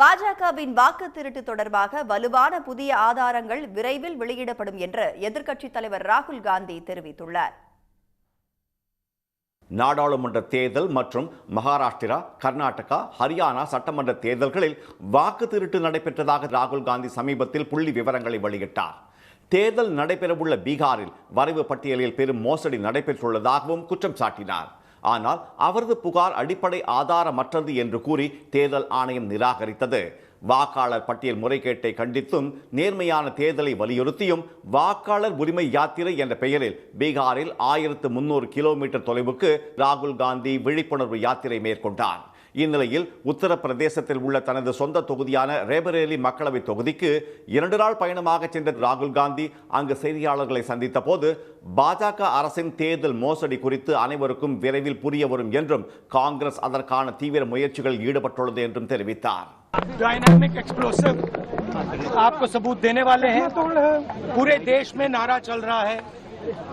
பாஜகவின் வாக்கு திருட்டு தொடர்பாக வலுவான புதிய ஆதாரங்கள் விரைவில் வெளியிடப்படும் என்று எதிர்க்கட்சித் தலைவர் ராகுல் காந்தி தெரிவித்துள்ளார். நாடாளுமன்ற தேர்தல் மற்றும் மகாராஷ்டிரா, கர்நாடகா, ஹரியானா சட்டமன்ற தேர்தல்களில் வாக்கு திருட்டு நடைபெற்றதாக ராகுல் காந்தி சமீபத்தில் புள்ளி விவரங்களை வெளியிட்டார். தேர்தல் நடைபெறவுள்ள பீகாரில் வரைவு பட்டியலில் பெரும் மோசடி நடைபெற்றுள்ளதாகவும் குற்றம் சாட்டினார். ஆனால் அவரது புகார் அடிப்படை ஆதாரமற்றது என்று கூறி தேர்தல் ஆணையம் நிராகரித்தது. வாக்காளர் பட்டியல் முறைகேட்டை கண்டித்தும் நேர்மையான தேர்தலை வலியுறுத்தியும் வாக்காளர் உரிமை யாத்திரை என்ற பெயரில் பீகாரில் 1300 கிலோமீட்டர் தொலைவுக்கு ராகுல் காந்தி விழிப்புணர்வு யாத்திரை மேற்கொண்டார். இந்நிலையில் உத்தரப்பிரதேசத்தில் உள்ள தனது சொந்த தொகுதியான ரேபரேலி மக்களவை தொகுதிக்கு 2 நாள் பயணமாக சென்ற ராகுல் காந்தி அங்கு செய்தியாளர்களை சந்தித்த போது பாஜக அரசின் தேர்தல் மோசடி குறித்து அனைவருக்கும் விரைவில் புரிய வரும் என்றும் காங்கிரஸ் அதற்கான தீவிர முயற்சிகளில் ஈடுபட்டுள்ளது என்றும் தெரிவித்தார். डायनामिक एक्सप्लोसिव आपको सबूत देने वाले हैं. पूरे देश में नारा चल रहा है,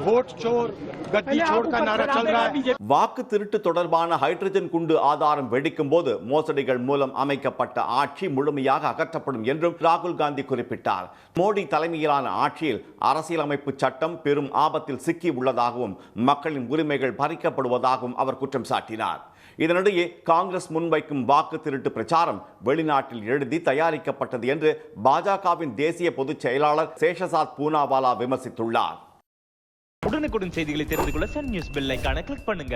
वोट चोर गद्दी चोर का नारा चल रहा है. வாக்கு திருட்டு தொடர்பான ஹைட்ரஜன் குண்டு ஆதாரம் வெடிக்கும் போது மோசடிகள் மூலம் அமைக்கப்பட்ட ஆட்சி முழுமையாக அகற்றப்படும் என்றும் ராகுல் காந்தி குறிப்பிட்டார். மோடி தலைமையிலான ஆட்சியில் அரசியலமைப்பு சட்டம் பெரும் ஆபத்தில் சிக்கி உள்ளதாகவும் மக்களின் உரிமைகள் பறிக்கப்படுவதாகவும் அவர் குற்றம் சாட்டினார். இதனிடையே காங்கிரஸ் முன்வைக்கும் வாக்கு திருட்டு பிரச்சாரம் வெளிநாட்டில் எழுதி தயாரிக்கப்பட்டது என்று பாஜகவின் தேசிய பொதுச் செயலாளர் சேஷசாத் பூனாவாலா விமர்சித்துள்ளார். உடனுக்குடன் செய்திகளை தெரிந்து கொள்ள சன் நியூஸ் பெல் ஐகானை கிளிக் பண்ணுங்க.